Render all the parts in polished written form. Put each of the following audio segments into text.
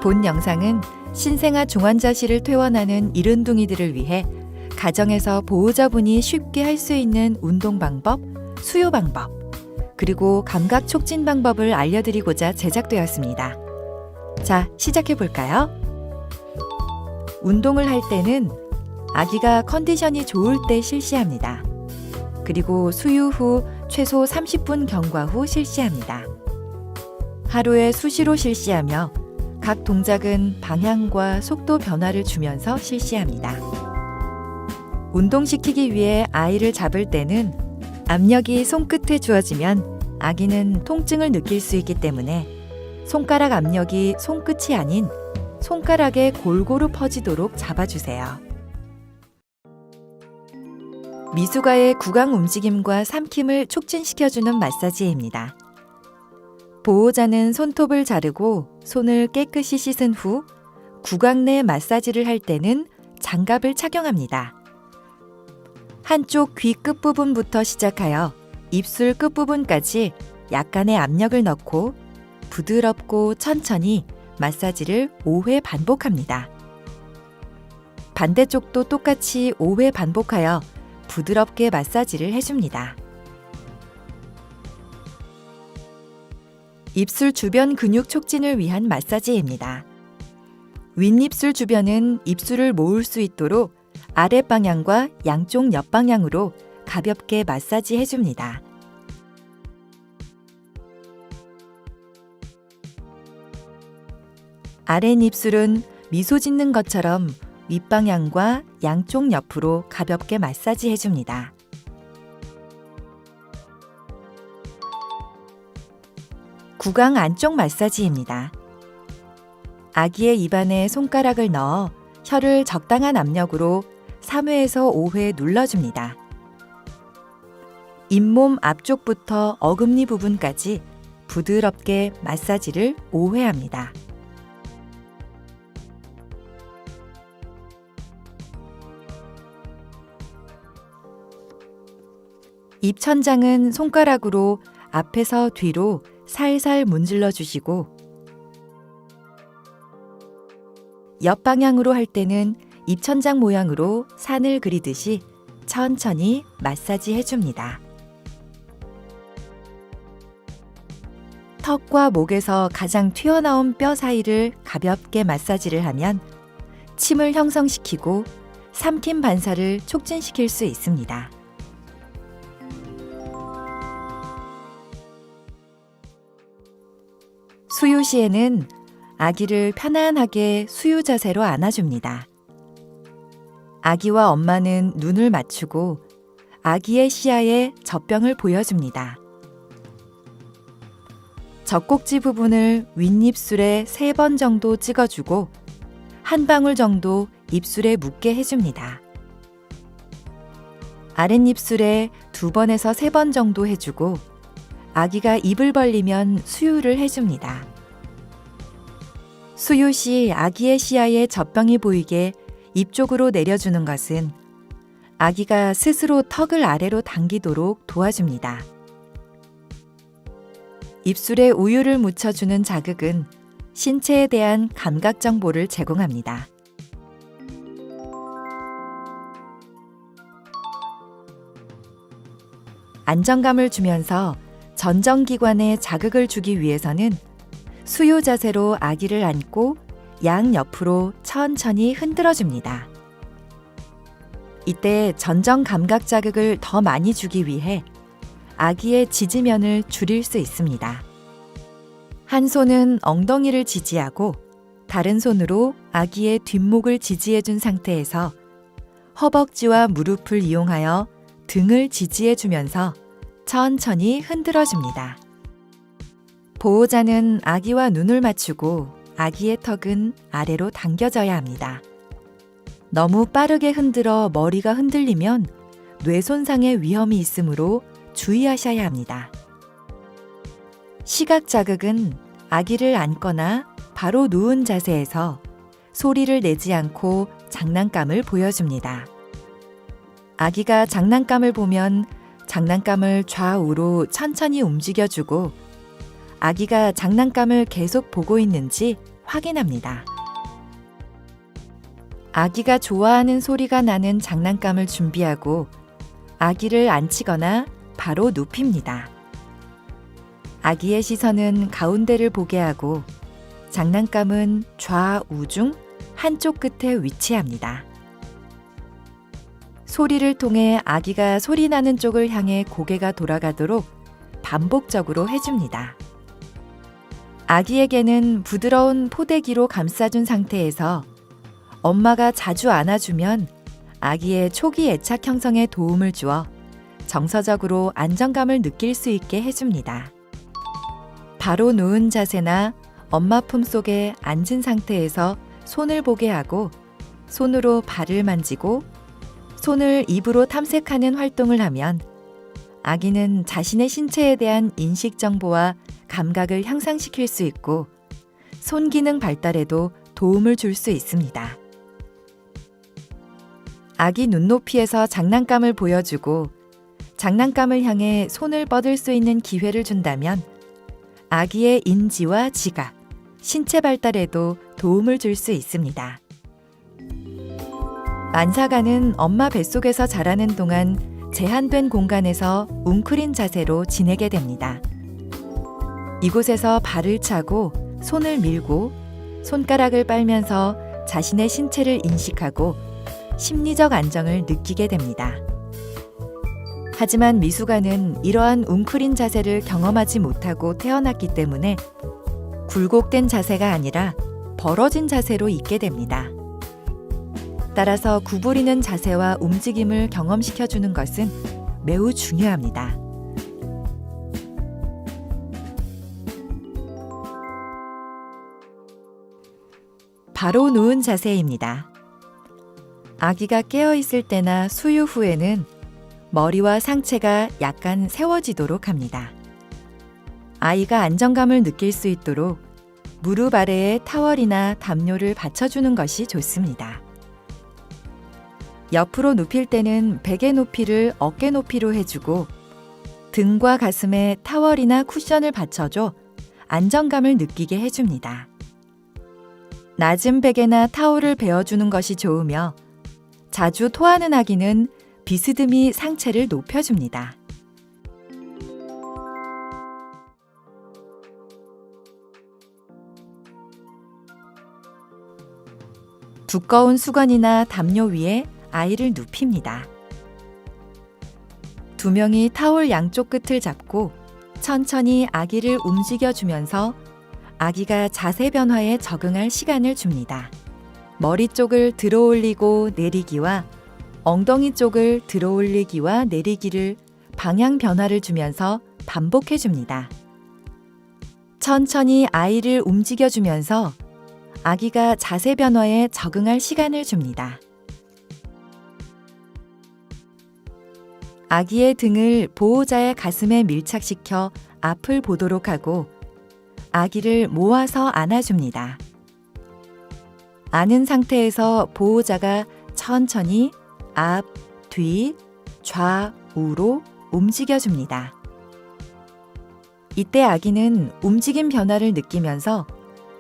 본 영상은 신생아 중환자실을 퇴원하는 이른둥이들을 위해 가정에서 보호자분이 쉽게 할 수 있는 운동 방법, 수유 방법, 그리고 감각 촉진 방법을 알려드리고자 제작되었습니다. 자, 시작해 볼까요? 운동을 할 때는 아기가 컨디션이 좋을 때 실시합니다. 그리고 수유 후 최소 30분 경과 후 실시합니다. 하루에 수시로 실시하며 각 동작은 방향과 속도 변화를 주면서 실시합니다. 운동시키기 위해 아이를 잡을 때는 압력이 손끝에 주어지면 아기는 통증을 느낄 수 있기 때문에 손가락 압력이 손끝이 아닌 손가락에 골고루 퍼지도록 잡아주세요. 미숙아의 구강 움직임과 삼킴을 촉진시켜주는 마사지입니다. 보호자는 손톱을 자르고 손을 깨끗이 씻은 후 구강 내 마사지를 할 때는 장갑을 착용합니다. 한쪽 귀 끝부분부터 시작하여 입술 끝부분까지 약간의 압력을 넣고 부드럽고 천천히 마사지를 5회 반복합니다. 반대쪽도 똑같이 5회 반복하여 부드럽게 마사지를 해줍니다. 입술 주변 근육 촉진을 위한 마사지입니다. 윗입술 주변은 입술을 모을 수 있도록 아랫방향과 양쪽 옆방향으로 가볍게 마사지 해줍니다. 아랫입술은 미소 짓는 것처럼 윗방향과 양쪽 옆으로 가볍게 마사지 해줍니다. 구강 안쪽 마사지입니다. 아기의 입안에 손가락을 넣어 혀를 적당한 압력으로 3회에서 5회 눌러줍니다. 잇몸 앞쪽부터 어금니 부분까지 부드럽게 마사지를 5회 합니다. 입천장은 손가락으로 앞에서 뒤로 살살 문질러 주시고 옆방향으로 할 때는 입천장 모양으로 산을 그리듯이 천천히 마사지 해줍니다. 턱과 목에서 가장 튀어나온 뼈 사이를 가볍게 마사지를 하면 침을 형성시키고 삼킴 반사를 촉진시킬 수 있습니다. 수유 시에는 아기를 편안하게 수유 자세로 안아줍니다. 아기와 엄마는 눈을 맞추고 아기의 시야에 젖병을 보여줍니다. 젖꼭지 부분을 윗입술에 3번 정도 찍어주고 한 방울 정도 입술에 묻게 해줍니다. 아랫입술에 2번에서 3번 정도 해주고 아기가 입을 벌리면 수유를 해줍니다. 수유 시 아기의 시야에 젖병이 보이게 입 쪽으로 내려주는 것은 아기가 스스로 턱을 아래로 당기도록 도와줍니다. 입술에 우유를 묻혀주는 자극은 신체에 대한 감각 정보를 제공합니다. 안정감을 주면서 전정기관에 자극을 주기 위해서는 수유 자세로 아기를 안고 양옆으로 천천히 흔들어줍니다. 이때 전정 감각 자극을 더 많이 주기 위해 아기의 지지면을 줄일 수 있습니다. 한 손은 엉덩이를 지지하고 다른 손으로 아기의 뒷목을 지지해준 상태에서 허벅지와 무릎을 이용하여 등을 지지해주면서 천천히 흔들어줍니다. 보호자는 아기와 눈을 맞추고 아기의 턱은 아래로 당겨져야 합니다. 너무 빠르게 흔들어 머리가 흔들리면 뇌 손상의 위험이 있으므로 주의하셔야 합니다. 시각 자극은 아기를 안거나 바로 누운 자세에서 소리를 내지 않고 장난감을 보여줍니다. 아기가 장난감을 보면 장난감을 좌우로 천천히 움직여주고 아기가 장난감을 계속 보고 있는지 확인합니다. 아기가 좋아하는 소리가 나는 장난감을 준비하고 아기를 앉히거나 바로 눕힙니다. 아기의 시선은 가운데를 보게 하고 장난감은 좌우 중 한쪽 끝에 위치합니다. 소리를 통해 아기가 소리 나는 쪽을 향해 고개가 돌아가도록 반복적으로 해줍니다. 아기에게는 부드러운 포대기로 감싸준 상태에서 엄마가 자주 안아주면 아기의 초기 애착 형성에 도움을 주어 정서적으로 안정감을 느낄 수 있게 해줍니다. 바로 누운 자세나 엄마 품속에 앉은 상태에서 손을 보게 하고 손으로 발을 만지고 손을 입으로 탐색하는 활동을 하면 아기는 자신의 신체에 대한 인식 정보와 감각을 향상시킬 수 있고 손 기능 발달에도 도움을 줄 수 있습니다. 아기 눈높이에서 장난감을 보여주고 장난감을 향해 손을 뻗을 수 있는 기회를 준다면 아기의 인지와 지각, 신체 발달에도 도움을 줄 수 있습니다. 만사가는 엄마 뱃속에서 자라는 동안 제한된 공간에서 웅크린 자세로 지내게 됩니다. 이곳에서 발을 차고 손을 밀고 손가락을 빨면서 자신의 신체를 인식하고 심리적 안정을 느끼게 됩니다. 하지만 미숙아는 이러한 웅크린 자세를 경험하지 못하고 태어났기 때문에 굴곡된 자세가 아니라 벌어진 자세로 있게 됩니다. 따라서 구부리는 자세와 움직임을 경험시켜주는 것은 매우 중요합니다. 바로 누운 자세입니다. 아기가 깨어있을 때나 수유 후에는 머리와 상체가 약간 세워지도록 합니다. 아이가 안정감을 느낄 수 있도록 무릎 아래에 타월이나 담요를 받쳐주는 것이 좋습니다. 옆으로 눕힐 때는 베개 높이를 어깨 높이로 해주고 등과 가슴에 타월이나 쿠션을 받쳐줘 안정감을 느끼게 해줍니다. 낮은 베개나 타올을 베어주는 것이 좋으며 자주 토하는 아기는 비스듬히 상체를 높여줍니다. 두꺼운 수건이나 담요 위에 아이를 눕힙니다. 두 명이 타올 양쪽 끝을 잡고 천천히 아기를 움직여주면서 아기가 자세 변화에 적응할 시간을 줍니다. 머리 쪽을 들어올리고 내리기와 엉덩이 쪽을 들어올리기와 내리기를 방향 변화를 주면서 반복해 줍니다. 천천히 아이를 움직여주면서 아기가 자세 변화에 적응할 시간을 줍니다. 아기의 등을 보호자의 가슴에 밀착시켜 앞을 보도록 하고 아기를 모아서 안아줍니다. 안은 상태에서 보호자가 천천히 앞, 뒤, 좌우로 움직여줍니다. 이때 아기는 움직임 변화를 느끼면서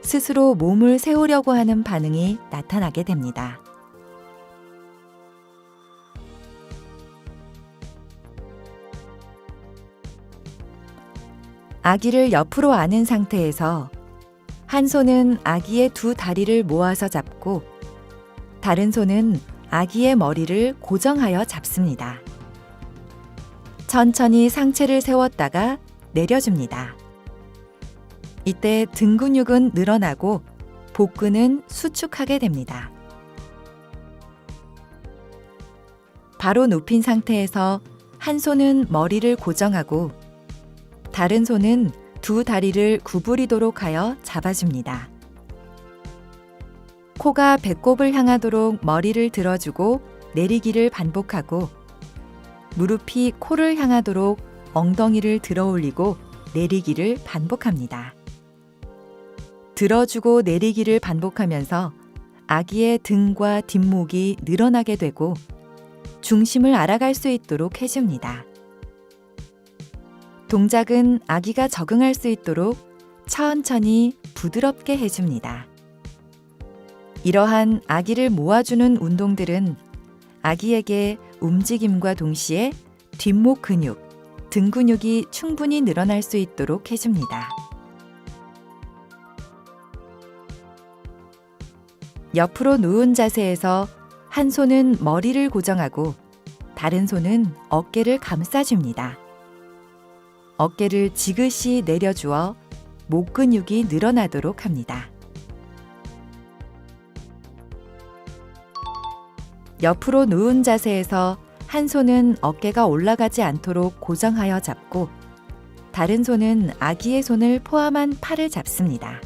스스로 몸을 세우려고 하는 반응이 나타나게 됩니다. 아기를 옆으로 안은 상태에서 한 손은 아기의 두 다리를 모아서 잡고 다른 손은 아기의 머리를 고정하여 잡습니다. 천천히 상체를 세웠다가 내려줍니다. 이때 등 근육은 늘어나고 복근은 수축하게 됩니다. 바로 눕힌 상태에서 한 손은 머리를 고정하고 다른 손은 두 다리를 구부리도록 하여 잡아줍니다. 코가 배꼽을 향하도록 머리를 들어주고 내리기를 반복하고 무릎이 코를 향하도록 엉덩이를 들어올리고 내리기를 반복합니다. 들어주고 내리기를 반복하면서 아기의 등과 뒷목이 늘어나게 되고 중심을 알아갈 수 있도록 해줍니다. 동작은 아기가 적응할 수 있도록 천천히 부드럽게 해줍니다. 이러한 아기를 모아주는 운동들은 아기에게 움직임과 동시에 뒷목 근육, 등 근육이 충분히 늘어날 수 있도록 해줍니다. 옆으로 누운 자세에서 한 손은 머리를 고정하고 다른 손은 어깨를 감싸줍니다. 어깨를 지그시 내려주어 목 근육이 늘어나도록 합니다. 옆으로 누운 자세에서 한 손은 어깨가 올라가지 않도록 고정하여 잡고 다른 손은 아기의 손을 포함한 팔을 잡습니다.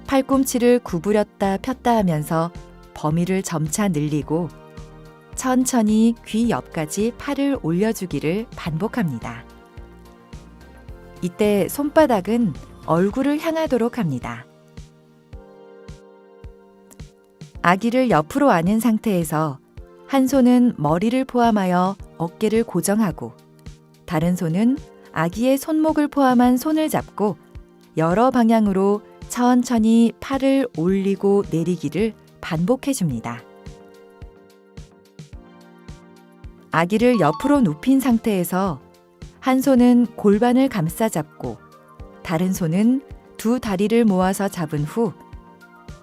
팔꿈치를 구부렸다 폈다 하면서 범위를 점차 늘리고 천천히 귀 옆까지 팔을 올려주기를 반복합니다. 이때 손바닥은 얼굴을 향하도록 합니다. 아기를 옆으로 안은 상태에서 한 손은 머리를 포함하여 어깨를 고정하고 다른 손은 아기의 손목을 포함한 손을 잡고 여러 방향으로 천천히 팔을 올리고 내리기를 반복해 줍니다. 아기를 옆으로 눕힌 상태에서 한 손은 골반을 감싸 잡고 다른 손은 두 다리를 모아서 잡은 후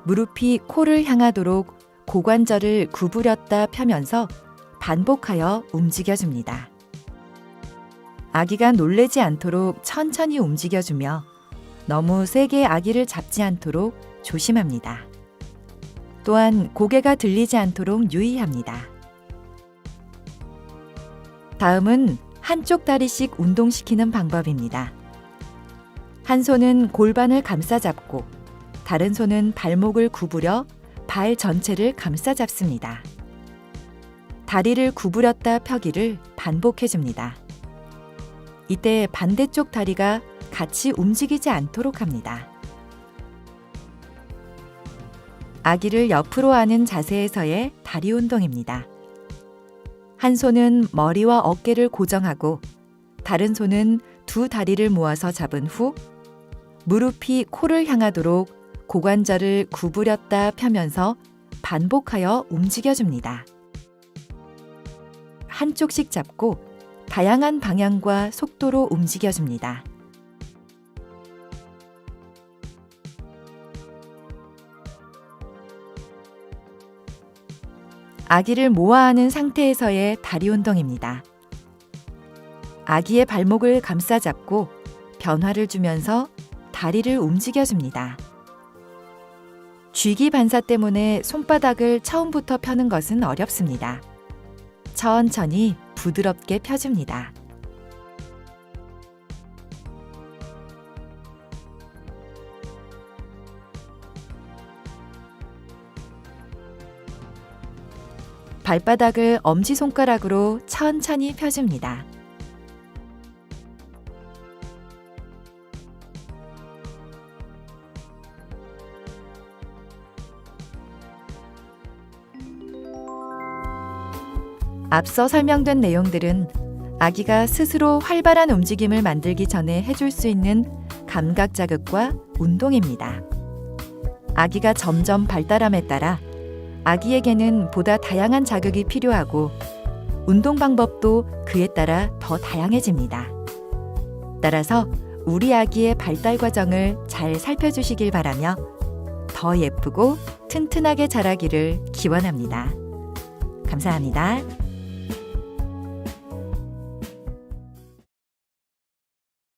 무릎이 코를 향하도록 고관절을 구부렸다 펴면서 반복하여 움직여줍니다. 아기가 놀래지 않도록 천천히 움직여주며 너무 세게 아기를 잡지 않도록 조심합니다. 또한 고개가 들리지 않도록 유의합니다. 다음은 한쪽 다리씩 운동시키는 방법입니다. 한 손은 골반을 감싸 잡고 다른 손은 발목을 구부려 발 전체를 감싸 잡습니다. 다리를 구부렸다 펴기를 반복해 줍니다. 이때 반대쪽 다리가 같이 움직이지 않도록 합니다. 아기를 옆으로 안은 자세에서의 다리 운동입니다. 한 손은 머리와 어깨를 고정하고 다른 손은 두 다리를 모아서 잡은 후 무릎이 코를 향하도록 고관절을 구부렸다 펴면서 반복하여 움직여줍니다. 한쪽씩 잡고 다양한 방향과 속도로 움직여줍니다. 아기를 모아 안은 상태에서의 다리 운동입니다. 아기의 발목을 감싸 잡고 변화를 주면서 다리를 움직여줍니다. 쥐기 반사 때문에 손바닥을 처음부터 펴는 것은 어렵습니다. 천천히 부드럽게 펴줍니다. 발바닥을 엄지손가락으로 천천히 펴줍니다. 앞서 설명된 내용들은 아기가 스스로 활발한 움직임을 만들기 전에 해줄 수 있는 감각 자극과 운동입니다. 아기가 점점 발달함에 따라 아기에게는 보다 다양한 자극이 필요하고 운동 방법도 그에 따라 더 다양해집니다. 따라서 우리 아기의 발달 과정을 잘 살펴주시길 바라며 더 예쁘고 튼튼하게 자라기를 기원합니다. 감사합니다.